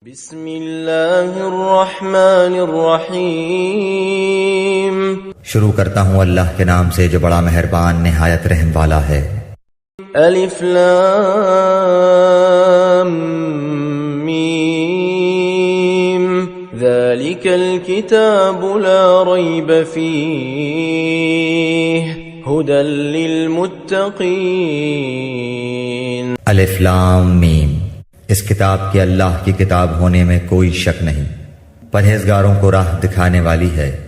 بسم اللہ الرحمن الرحیم۔ شروع کرتا ہوں اللہ کے نام سے جو بڑا مہربان نہایت رحم والا ہے۔ الف لام میم ذالک الکتاب لا ریب فیہ ھدی للمتقین۔ الف لام میم، اس کتاب کے اللہ کی کتاب ہونے میں کوئی شک نہیں، پرہیزگاروں کو راہ دکھانے والی ہے۔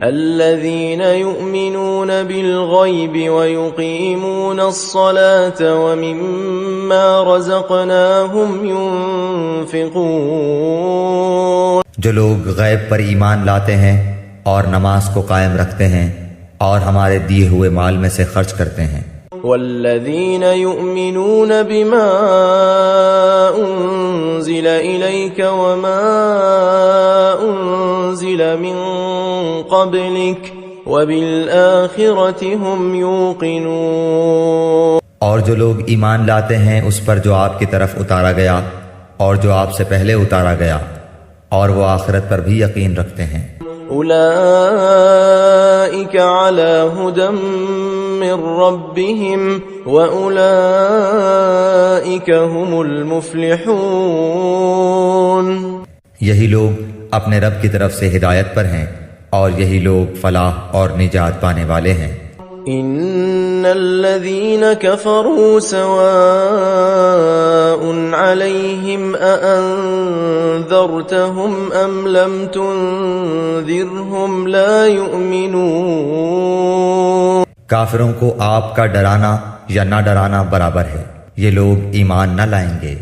الذین یؤمنون بالغیب ویقیمون الصلاة ومما رزقناہم ینفقون۔ جو لوگ غیب پر ایمان لاتے ہیں اور نماز کو قائم رکھتے ہیں اور ہمارے دیے ہوئے مال میں سے خرچ کرتے ہیں۔ والذین یؤمنون بما انزل الیک وما انزل من قبلک وبالآخرۃ هم یوقنون۔ اور جو لوگ ایمان لاتے ہیں اس پر جو آپ کی طرف اتارا گیا اور جو آپ سے پہلے اتارا گیا، اور وہ آخرت پر بھی یقین رکھتے ہیں۔ اولئک علی ھدی من ربهم واولئک هم المفلحون۔ یہی لوگ اپنے رب کی طرف سے ہدایت پر ہیں اور یہی لوگ فلاح اور نجات پانے والے ہیں۔ ان الذین کفروا سواء علیہم اانذرتهم ام لم تنذرهم لا یؤمنون۔ کافروں کو آپ کا ڈرانا یا نہ ڈرانا برابر ہے، یہ لوگ ایمان نہ لائیں گے۔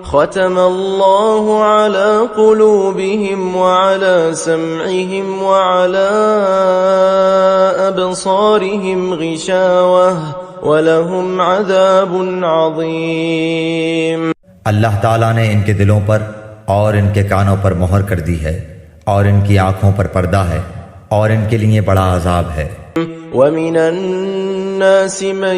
ختم اللہ علی قلوبہم وعلی سمعہم وعلی ابصارہم غشاوہ ولہم عذاب عظیم۔ اللہ تعالیٰ نے ان کے دلوں پر اور ان کے کانوں پر مہر کر دی ہے، اور ان کی آنکھوں پر پردہ ہے، اور ان کے لیے بڑا عذاب ہے۔ وَمِنَ النَّاسِ مَن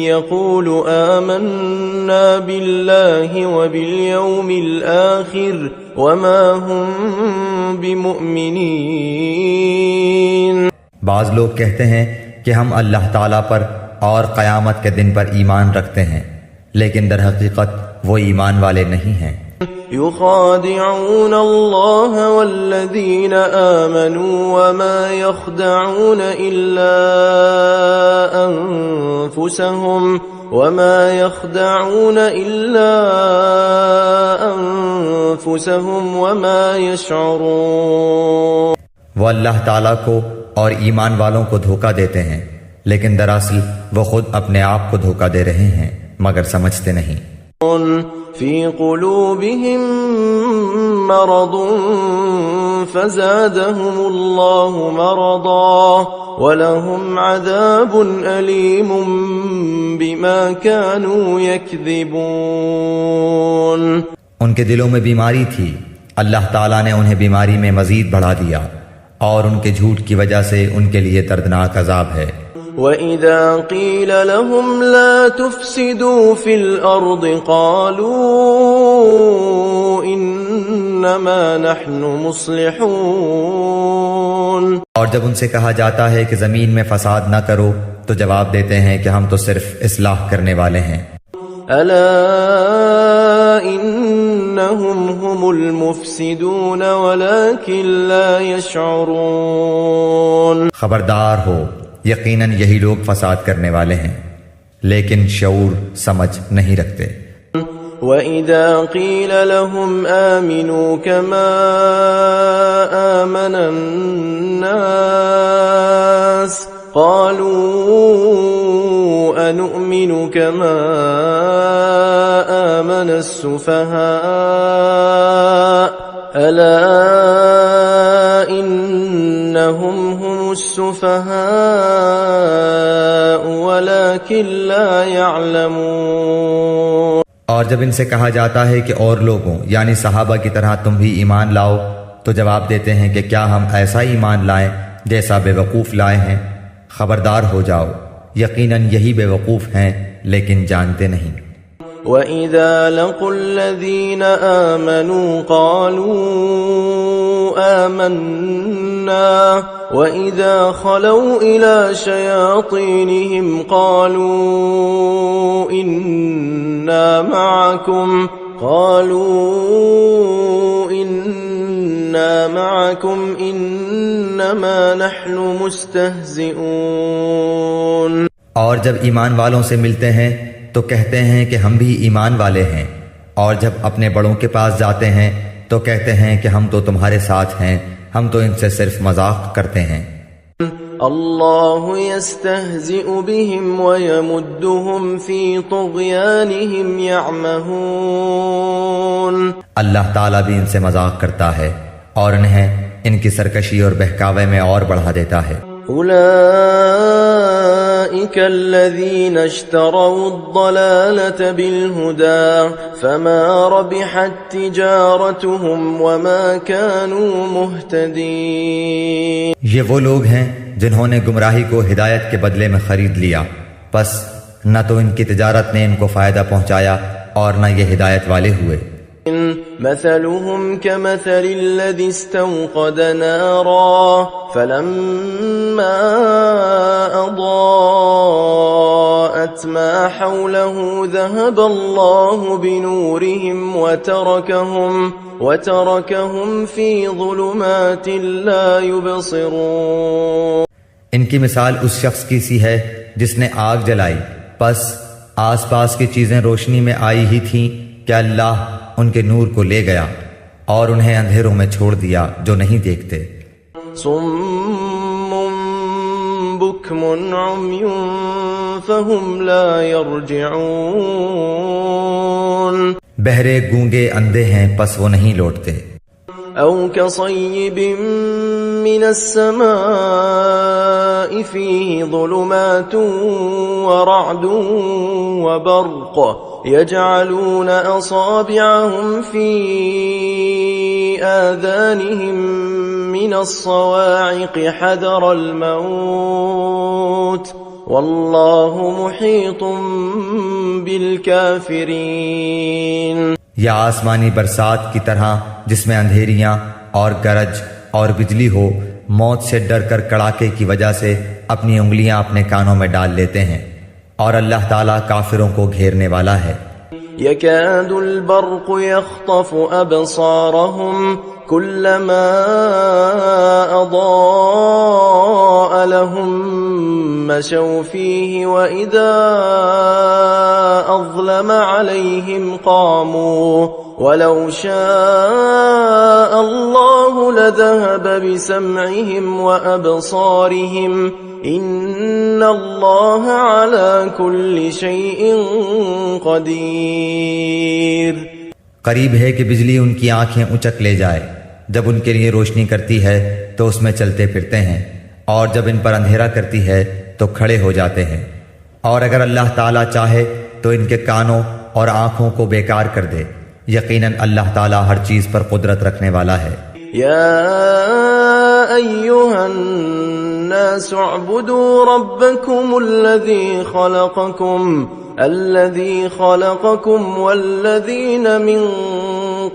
يَقُولُ آمَنَّا بِاللَّهِ وَبِالْيَوْمِ الْآخِرِ وَمَا هُمْ بِمُؤْمِنِينَ۔ بعض لوگ کہتے ہیں کہ ہم اللہ تعالیٰ پر اور قیامت کے دن پر ایمان رکھتے ہیں، لیکن در حقیقت وہ ایمان والے نہیں ہیں۔ يخادعون الله والذين آمنوا وما يخدعون إلا أنفسهم وما يشعرون۔ وہ اللہ تعالیٰ کو اور ایمان والوں کو دھوکہ دیتے ہیں، لیکن دراصل وہ خود اپنے آپ کو دھوکہ دے رہے ہیں مگر سمجھتے نہیں۔ فی قلوبہم مرض فزادہم اللہ مرضا ولہم عذاب علیم بما كانوا یکذبون۔ ان کے دلوں میں بیماری تھی، اللہ تعالیٰ نے انہیں بیماری میں مزید بڑھا دیا، اور ان کے جھوٹ کی وجہ سے ان کے لیے دردناک عذاب ہے۔ وَإِذَا قِيلَ لَهُمْ لَا تُفْسِدُوا فِي الْأَرْضِ قَالُوا إِنَّمَا نَحْنُ مُصْلِحُونَ۔ اور جب ان سے کہا جاتا ہے کہ زمین میں فساد نہ کرو تو جواب دیتے ہیں کہ ہم تو صرف اصلاح کرنے والے ہیں۔ أَلَا إِنَّهُمْ هُمُ الْمُفْسِدُونَ وَلَكِنْ لَا يَشْعُرُونَ۔ خبردار ہو، یقیناً یہی لوگ فساد کرنے والے ہیں، لیکن شعور سمجھ نہیں رکھتے۔ وَإِذَا قِيلَ لَهُمْ آمِنُوا كَمَا آمَنَ النَّاسُ قَالُوا أَنُؤْمِنُ كَمَا آمَنَ السُّفَهَاءُ أَلَا إِنَّهُمْ هُمُ السُّفَهَاءُ وَلَكِنْ لَا يَعْلَمُونَ۔ اور جب ان سے کہا جاتا ہے کہ اور لوگوں یعنی صحابہ کی طرح تم بھی ایمان لاؤ تو جواب دیتے ہیں کہ کیا ہم ایسا ایمان لائیں جیسا بے وقوف لائے ہیں۔ خبردار ہو جاؤ، یقیناً یہی بے وقوف ہیں لیکن جانتے نہیں۔ وَإِذَا لَقُوا الَّذِينَ آمَنُوا قَالُوا آمَنَّا وَإِذَا خَلَوْا إِلَى شَيَاطِينِهِمْ قَالُوا إِنَّا مَعَكُمْ إِنَّمَا نَحْنُ مُسْتَهْزِئُونَ۔ اور جب ایمان والوں سے ملتے ہیں تو کہتے ہیں کہ ہم بھی ایمان والے ہیں، اور جب اپنے بڑوں کے پاس جاتے ہیں تو کہتے ہیں کہ ہم تو تمہارے ساتھ ہیں، ہم تو ان سے صرف مذاق کرتے ہیں۔ اللہ یستہزئ بہم ویمدہم فی طغیانہم یعمہون۔ اللہ تعالیٰ بھی ان سے مذاق کرتا ہے اور انہیں ان کی سرکشی اور بہکاوے میں اور بڑھا دیتا ہے۔ اولئک الذین اشتروا الضلالة بالہدى فما ربحت تجارتهم وما كانوا مہتدین۔ یہ وہ لوگ ہیں جنہوں نے گمراہی کو ہدایت کے بدلے میں خرید لیا، پس نہ تو ان کی تجارت نے ان کو فائدہ پہنچایا اور نہ یہ ہدایت والے ہوئے۔ مثلهم كمثل الذي استوقد نارا فلما أضاءت ما حوله ذهب الله بنورهم وتركهم في ظلمات لا يبصرون۔ ان کی مثال اس شخص کی سی ہے جس نے آگ جلائی، پس آس پاس کی چیزیں روشنی میں آئی ہی تھیں کہ اللہ ان کے نور کو لے گیا اور انہیں اندھیروں میں چھوڑ دیا جو نہیں دیکھتے۔ صم بکم عمی فهم لا يرجعون۔ بہرے گونگے اندھے ہیں پس وہ نہیں لوٹتے۔ او كصيب من السماء فيه ظلمات ورعد وبرق يجعلون أصابعهم في آذانهم من الصواعق حذر الموت والله محيط بالكافرين۔ یا آسمانی برسات کی طرح جس میں اندھیریاں اور گرج اور بجلی ہو، موت سے ڈر کر کڑاکے کی وجہ سے اپنی انگلیاں اپنے کانوں میں ڈال لیتے ہیں، اور اللہ تعالیٰ کافروں کو گھیرنے والا ہے۔ يكاد البرق يخطف أبصارهم كلما أضاء لهم مشوا فيه وإذا أظلم عليهم قاموا ولو شاء الله لذهب بسمعهم وأبصارهم ان اللہ علی کل شیء قدیر۔ قریب ہے کہ بجلی ان کی آنکھیں اچک لے جائے، جب ان کے لیے روشنی کرتی ہے تو اس میں چلتے پھرتے ہیں، اور جب ان پر اندھیرا کرتی ہے تو کھڑے ہو جاتے ہیں، اور اگر اللہ تعالیٰ چاہے تو ان کے کانوں اور آنکھوں کو بیکار کر دے۔ یقیناً اللہ تعالیٰ ہر چیز پر قدرت رکھنے والا ہے۔ یا ایھا الناس اعبدوا ربکم الذی خلقکم والذین من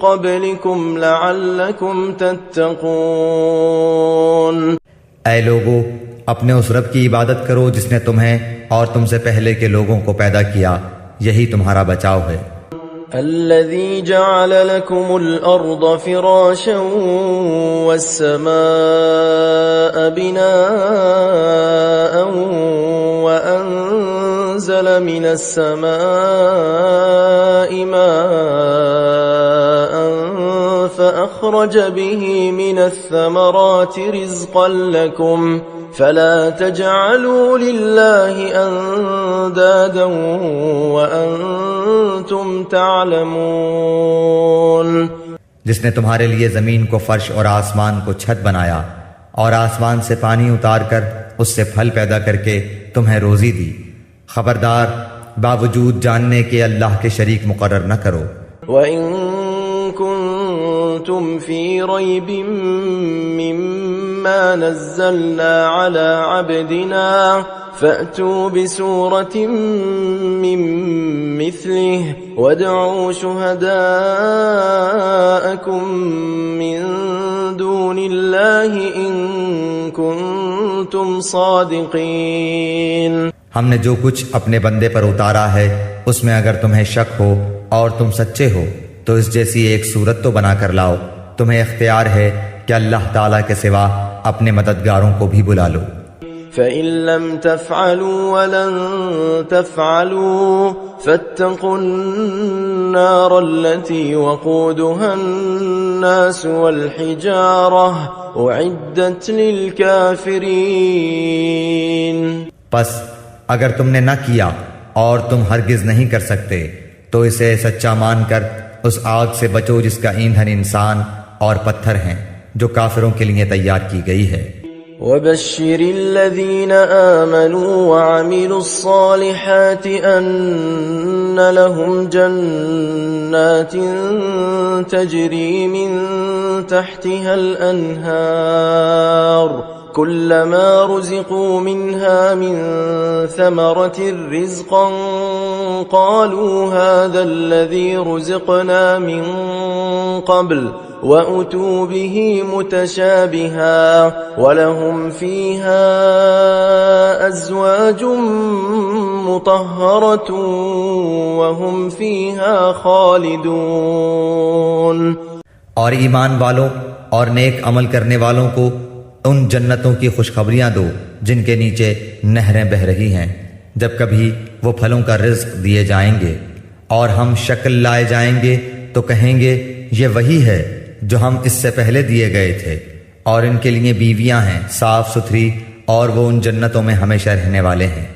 قبلکم لعلکم تتقون۔ اے لوگو، اپنے اس رب کی عبادت کرو جس نے تمہیں اور تم سے پہلے کے لوگوں کو پیدا کیا، یہی تمہارا بچاؤ ہے۔ الذي جعل لكم الأرض فراشا والسماء بناء وأنزل من السماء ماء فأخرج به من الثمرات رزقا لكم فلا تجعلوا لله اندادا وانتم تعلمون۔ جس نے تمہارے لیے زمین کو فرش اور آسمان کو چھت بنایا، اور آسمان سے پانی اتار کر اس سے پھل پیدا کر کے تمہیں روزی دی، خبردار باوجود جاننے کے اللہ کے شریک مقرر نہ کرو۔ وَإِن كُنتُمْ فِي رَيْبٍ مِّمَّا نَزَّلْنَا عَلَى عَبْدِنَا فأتوا بسورة من مثله وادعوا شهداءكم من دون الله إن كنتم صادقين. ہم نے جو کچھ اپنے بندے پر اتارا ہے اس میں اگر تمہیں شک ہو اور تم سچے ہو تو اس جیسی ایک صورت تو بنا کر لاؤ. تمہیں اختیار ہے کہ اللہ تعالیٰ کے سوا اپنے مددگاروں کو بھی بلا لو. فَإِن لَّمْ تَفْعَلُوا وَلَن تَفْعَلُوا فَاتَّقُوا النَّارَ الَّتِي وَقُودُهَا النَّاسُ وَالْحِجَارَةُ أُعِدَّتْ لِلْكَافِرِينَ. پس اگر تم نے نہ کیا اور تم ہرگز نہیں کر سکتے تو اسے سچا مان کر اس آگ سے بچو جس کا ایندھن انسان اور پتھر ہیں جو کافروں کے لیے تیار کی گئی ہے. وَبَشِّرِ الَّذِينَ آمَنُوا وَعَمِلُوا الصَّالِحَاتِ أَنَّ لَهُمْ جَنَّاتٍ تَجْرِي مِن تَحْتِهَا الْأَنْهَارُ كُلَّمَا رُزِقُوا مِنْهَا مِن ثَمَرَةٍ رِزْقًا قَالُوا هَذَا الَّذِي رُزِقْنَا مِن قَبْلُ وَأُتُوا بِهِ مُتَشَابِهًا وَلَهُمْ فِيهَا أَزْوَاجٌ مُطَهَّرَةٌ وَهُمْ فِيهَا خَالِدُونَ. اور ایمان والوں اور نیک عمل کرنے والوں کو ان جنتوں کی خوشخبریاں دو جن کے نیچے نہریں بہہ رہی ہیں. جب کبھی وہ پھلوں کا رزق دیے جائیں گے اور ہم شکل لائے جائیں گے تو کہیں گے یہ وہی ہے جو ہم اس سے پہلے دیے گئے تھے. اور ان کے لیے بیویاں ہیں صاف ستھری اور وہ ان جنتوں میں ہمیشہ رہنے والے ہیں.